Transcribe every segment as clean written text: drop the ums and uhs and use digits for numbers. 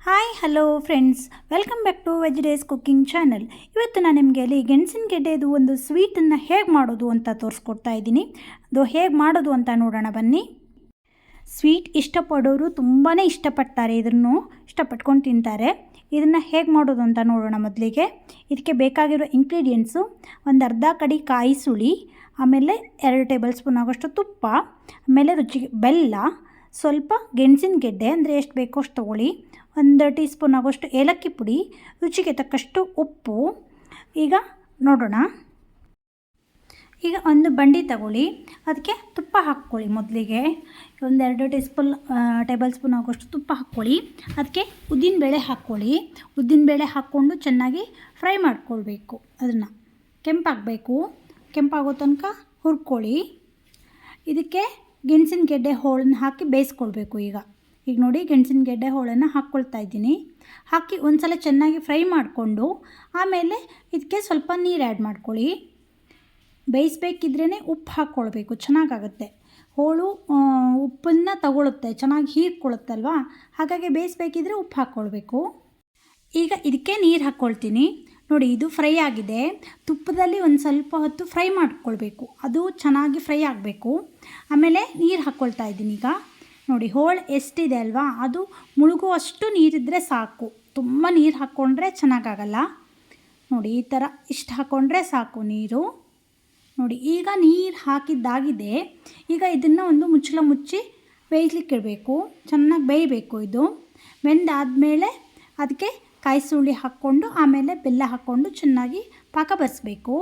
Hi hello friends, welcome back to veg days cooking channel. ಇವತ್ತು ನಾನು ನಿಮಗೆ ಅಲ್ಲಿ ಗೆಣಸಿನ ಗೆಡ್ಡೆದು ಒಂದು ಸ್ವೀಟನ್ನು ಹೇಗೆ ಮಾಡೋದು ಅಂತ ತೋರಿಸ್ಕೊಡ್ತಾ ಇದ್ದೀನಿ. ಅದು ಹೇಗೆ ಮಾಡೋದು ಅಂತ ನೋಡೋಣ ಬನ್ನಿ. ಸ್ವೀಟ್ ಇಷ್ಟಪಡೋರು ತುಂಬಾ ಇಷ್ಟಪಡ್ತಾರೆ, ಇದನ್ನು ಇಷ್ಟಪಟ್ಕೊಂಡು ತಿಂತಾರೆ. ಇದನ್ನು ಹೇಗೆ ಮಾಡೋದು ಅಂತ ನೋಡೋಣ. ಮೊದಲಿಗೆ ಇದಕ್ಕೆ ಬೇಕಾಗಿರೋ ಇಂಗ್ರೀಡಿಯೆಂಟ್ಸು: ಒಂದು ಅರ್ಧ ಕಡಿ ಕಾಯಿ ಸುಳಿ, ಆಮೇಲೆ 2 ಟೇಬಲ್ ಸ್ಪೂನ್ ಆಗೋಷ್ಟು ತುಪ್ಪ, ಆಮೇಲೆ ರುಚಿಗೆ ಬೆಲ್ಲ, ಸ್ವಲ್ಪ ಗೆಣಸಿನ ಗೆಡ್ಡೆ ಅಂದರೆ ಎಷ್ಟು ಬೇಕೋ ಅಷ್ಟು ತೊಗೊಳ್ಳಿ, 1 ಟೀ ಸ್ಪೂನ್ ಆಗೋಷ್ಟು ಏಲಕ್ಕಿ ಪುಡಿ, ರುಚಿಗೆ ತಕ್ಕಷ್ಟು ಉಪ್ಪು. ಈಗ ನೋಡೋಣ. ಈಗ ಒಂದು ಬಂಡಿ ತಗೊಳ್ಳಿ, ಅದಕ್ಕೆ ತುಪ್ಪ ಹಾಕ್ಕೊಳ್ಳಿ. ಮೊದಲಿಗೆ 2 ಟೇಬಲ್ ಸ್ಪೂನ್ ಆಗೋಷ್ಟು ತುಪ್ಪ ಹಾಕ್ಕೊಳ್ಳಿ. ಅದಕ್ಕೆ ಉದ್ದಿನಬೇಳೆ ಹಾಕ್ಕೊಳ್ಳಿ. ಉದ್ದಿನಬೇಳೆ ಹಾಕ್ಕೊಂಡು ಚೆನ್ನಾಗಿ ಫ್ರೈ ಮಾಡ್ಕೊಳ್ಬೇಕು. ಅದನ್ನು ಕೆಂಪಾಗಬೇಕು. ಕೆಂಪಾಗೋ ತನಕ ಹುರ್ಕೊಳ್ಳಿ. ಇದಕ್ಕೆ ಗೆಣಸಿನ ಗೆಡ್ಡೆ ಹೋಳನ್ನು ಹಾಕಿ ಬೇಯಿಸ್ಕೊಳ್ಬೇಕು. ಈಗ ನೋಡಿ, ಗೆಣಸಿನ ಗೆಡ್ಡೆ ಹೋಳನ್ನು ಹಾಕ್ಕೊಳ್ತಾ ಇದ್ದೀನಿ. ಹಾಕಿ ಒಂದು ಸಲ ಚೆನ್ನಾಗಿ ಫ್ರೈ ಮಾಡಿಕೊಂಡು ಆಮೇಲೆ ಇದಕ್ಕೆ ಸ್ವಲ್ಪ ನೀರು ಆ್ಯಡ್ ಮಾಡ್ಕೊಳ್ಳಿ. ಬೇಯಿಸ್ಬೇಕಿದ್ರೇ ಉಪ್ಪು ಹಾಕ್ಕೊಳ್ಬೇಕು, ಚೆನ್ನಾಗಾಗುತ್ತೆ. ಹೋಳು ಉಪ್ಪನ್ನು ತಗೊಳುತ್ತೆ, ಚೆನ್ನಾಗಿ ಹೀರ್ಕೊಳ್ಳುತ್ತಲ್ವ, ಹಾಗಾಗಿ ಬೇಯಿಸ್ಬೇಕಿದ್ರೆ ಉಪ್ಪು ಹಾಕ್ಕೊಳ್ಬೇಕು. ಈಗ ಇದಕ್ಕೆ ನೀರು ಹಾಕ್ಕೊಳ್ತೀನಿ. ನೋಡಿ, ಇದು ಫ್ರೈ ಆಗಿದೆ. ತುಪ್ಪದಲ್ಲಿ ಒಂದು ಸ್ವಲ್ಪ ಹೊತ್ತು ಫ್ರೈ ಮಾಡ್ಕೊಳ್ಬೇಕು, ಅದು ಚೆನ್ನಾಗಿ ಫ್ರೈ ಆಗಬೇಕು. ಆಮೇಲೆ ನೀರು ಹಾಕ್ಕೊಳ್ತಾ ಇದ್ದೀನಿ. ಈಗ ನೋಡಿ, ಹೋಳು ಎಷ್ಟಿದೆ ಅಲ್ವಾ, ಅದು ಮುಳುಗುವಷ್ಟು ನೀರಿದ್ದರೆ ಸಾಕು. ತುಂಬ ನೀರು ಹಾಕ್ಕೊಂಡ್ರೆ ಚೆನ್ನಾಗಾಗಲ್ಲ. ನೋಡಿ, ಈ ಥರ ಇಷ್ಟು ಹಾಕ್ಕೊಂಡ್ರೆ ಸಾಕು ನೀರು. ನೋಡಿ, ಈಗ ನೀರು ಹಾಕಿದ್ದಾಗಿದೆ. ಈಗ ಇದನ್ನು ಒಂದು ಮುಚ್ಚಳ ಮುಚ್ಚಿ ಬೇಯಿಸ್ಲಿಕ್ಕೆ ಇಡಬೇಕು. ಚೆನ್ನಾಗಿ ಬೇಯಬೇಕು. ಇದು ಬೆಂದಾದಮೇಲೆ ಅದಕ್ಕೆ ಕಾಯಿ ಸುಳ್ಳಿ ಹಾಕ್ಕೊಂಡು ಆಮೇಲೆ ಬೆಲ್ಲ ಹಾಕ್ಕೊಂಡು ಚೆನ್ನಾಗಿ ಪಾಕ ಬರಿಸ್ಬೇಕು.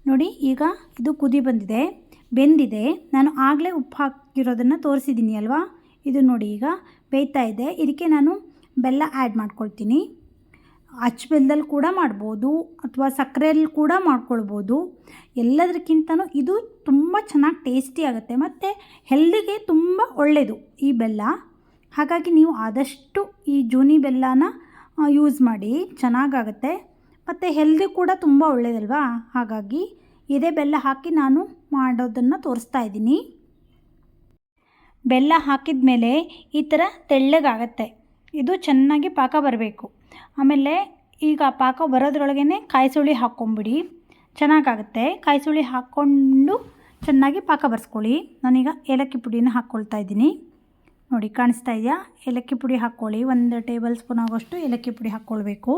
ನೋಡಿ, ಈಗ ಇದು ಕುದಿ ಬಂದಿದೆ, ಬೆಂದಿದೆ. ನಾನು ಆಗಲೇ ಉಪ್ಪು ಹಾಕಿರೋದನ್ನು ತೋರಿಸಿದ್ದೀನಿ ಅಲ್ವಾ. ಇದು ನೋಡಿ, ಈಗ ಬೇಯ್ತಾ ಇದೆ. ಇದಕ್ಕೆ ನಾನು ಬೆಲ್ಲ ಆ್ಯಡ್ ಮಾಡ್ಕೊಳ್ತೀನಿ. ಅಚ್ಚ ಬೆಲ್ಲದಲ್ಲಿ ಕೂಡ ಮಾಡ್ಬೋದು, ಅಥವಾ ಸಕ್ಕರೆಯಲ್ಲಿ ಕೂಡ ಮಾಡ್ಕೊಳ್ಬೋದು. ಎಲ್ಲದಕ್ಕಿಂತನೂ ಇದು ತುಂಬ ಚೆನ್ನಾಗಿ ಟೇಸ್ಟಿ ಆಗುತ್ತೆ ಮತ್ತು ಹೆಲ್ದಿಗೆ ತುಂಬ ಒಳ್ಳೆಯದು ಈ ಬೆಲ್ಲ. ಹಾಗಾಗಿ ನೀವು ಆದಷ್ಟು ಈ ಜೂನಿ ಬೆಲ್ಲನ ಯೂಸ್ ಮಾಡಿ, ಚೆನ್ನಾಗಾಗುತ್ತೆ ಮತ್ತು ಹೆಲ್ದಿ ಕೂಡ ತುಂಬ ಒಳ್ಳೆಯದಲ್ವಾ. ಹಾಗಾಗಿ ಇದೇ ಬೆಲ್ಲ ಹಾಕಿ ನಾನು ಮಾಡೋದನ್ನು ತೋರಿಸ್ತಾ ಇದ್ದೀನಿ. ಬೆಲ್ಲ ಹಾಕಿದ ಮೇಲೆ ಈ ಥರ ತೆಳ್ಳಗಾಗತ್ತೆ. ಇದು ಚೆನ್ನಾಗಿ ಪಾಕ ಬರಬೇಕು. ಆಮೇಲೆ ಈಗ ಪಾಕ ಬರೋದ್ರೊಳಗೇ ಕಾಯಿ ಸುಳಿ ಹಾಕ್ಕೊಂಬಿಡಿ, ಚೆನ್ನಾಗಾಗುತ್ತೆ. ಕಾಯಿ ಸುಳಿ ಹಾಕ್ಕೊಂಡು ಚೆನ್ನಾಗಿ ಪಾಕ ಬರೆಸ್ಕೊಳ್ಳಿ. ನಾನೀಗ ಏಲಕ್ಕಿ ಪುಡಿನ ಹಾಕ್ಕೊಳ್ತಾ ಇದ್ದೀನಿ. ನೋಡಿ, ಕಾಣಿಸ್ತಾ ಇದೆಯಾ? ಏಲಕ್ಕಿ ಪುಡಿ ಹಾಕ್ಕೊಳ್ಳಿ. 1 ಟೇಬಲ್ ಸ್ಪೂನ್ ಆಗೋಷ್ಟು ಏಲಕ್ಕಿ ಪುಡಿ ಹಾಕ್ಕೊಳ್ಬೇಕು.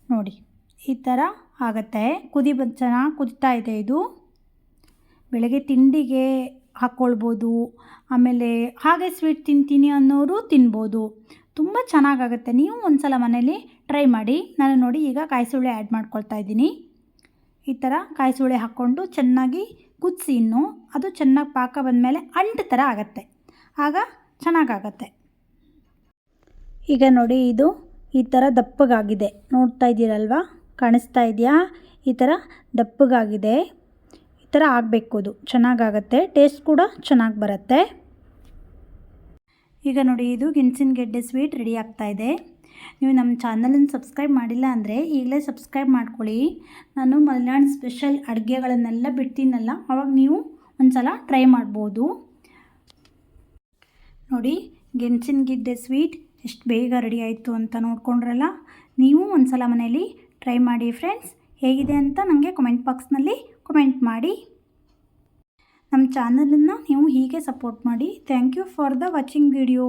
ನೋಡಿ, ಈ ಥರ ಆಗುತ್ತೆ. ಚೆನ್ನಾಗಿ ಕುದಿತಾ ಇದೆ. ಇದು ಬೆಳಗ್ಗೆ ತಿಂಡಿಗೆ ಹಾಕ್ಕೊಳ್ಬೋದು, ಆಮೇಲೆ ಹಾಗೆ ಸ್ವೀಟ್ ತಿಂತೀನಿ ಅನ್ನೋರು ತಿನ್ಬೋದು. ತುಂಬ ಚೆನ್ನಾಗಾಗುತ್ತೆ. ನೀವು ಒಂದು ಸಲ ಮನೇಲಿ ಟ್ರೈ ಮಾಡಿ. ನಾನು ನೋಡಿ ಈಗ ಕಾಯಿ ಸುಳ್ಳೆ ಆ್ಯಡ್ ಮಾಡ್ಕೊಳ್ತಾ ಇದ್ದೀನಿ. ಈ ಥರ ಕಾಯಿ ಸುಳ್ಳೆ ಹಾಕ್ಕೊಂಡು ಚೆನ್ನಾಗಿ ಕುದಿಸಿ, ಇನ್ನು ಅದು ಚೆನ್ನಾಗಿ ಪಾಕ ಬಂದಮೇಲೆ ಅಂಟು ಥರ ಆಗುತ್ತೆ, ಆಗ ಚೆನ್ನಾಗಾಗತ್ತೆ. ಈಗ ನೋಡಿ, ಇದು ಈ ಥರ ದಪ್ಪಗಾಗಿದೆ. ನೋಡ್ತಾ ಇದ್ದೀರಲ್ವಾ, ಕಾಣಿಸ್ತಾ ಇದೆಯಾ? ಈ ಥರ ದಪ್ಪಗಾಗಿದೆ. ಈ ಥರ ಆಗಬೇಕು. ಅದು ಚೆನ್ನಾಗಾಗತ್ತೆ, ಟೇಸ್ಟ್ ಕೂಡ ಚೆನ್ನಾಗಿ ಬರುತ್ತೆ. ಈಗ ನೋಡಿ, ಇದು ಗೆಣಸಿನ ಗೆಡ್ಡೆ ಸ್ವೀಟ್ ರೆಡಿ ಆಗ್ತಾಯಿದೆ. ನೀವು ನಮ್ಮ ಚಾನಲನ್ನು ಸಬ್ಸ್ಕ್ರೈಬ್ ಮಾಡಿಲ್ಲ ಅಂದರೆ ಈಗಲೇ ಸಬ್ಸ್ಕ್ರೈಬ್ ಮಾಡ್ಕೊಳ್ಳಿ. ನಾನು ಮಲೆನಾಡು ಸ್ಪೆಷಲ್ ಅಡುಗೆಗಳನ್ನೆಲ್ಲ ಬಿಡ್ತೀನಲ್ಲ, ಆವಾಗ ನೀವು ಒಂದು ಸಲ ಟ್ರೈ ಮಾಡ್ಬೋದು. ನೋಡಿ, ಗೆಣಸಿನ ಗೆಡ್ಡೆ ಸ್ವೀಟ್ ಎಷ್ಟು ಬೇಗ ರೆಡಿ ಆಯಿತು ಅಂತ ನೋಡ್ಕೊಂಡ್ರಲ್ಲ. ನೀವು ಒಂದು ಸಲ ಮನೇಲಿ ಟ್ರೈ ಮಾಡಿ ಫ್ರೆಂಡ್ಸ್. ಹೇಗಿದೆ ಅಂತ ನನಗೆ ಕಮೆಂಟ್ ಬಾಕ್ಸ್ನಲ್ಲಿ ಕಮೆಂಟ್ ಮಾಡಿ. ನಮ್ಮ ಚಾನಲನ್ನು ನೀವು ಹೀಗೆ ಸಪೋರ್ಟ್ ಮಾಡಿ. Thank you for the watching video.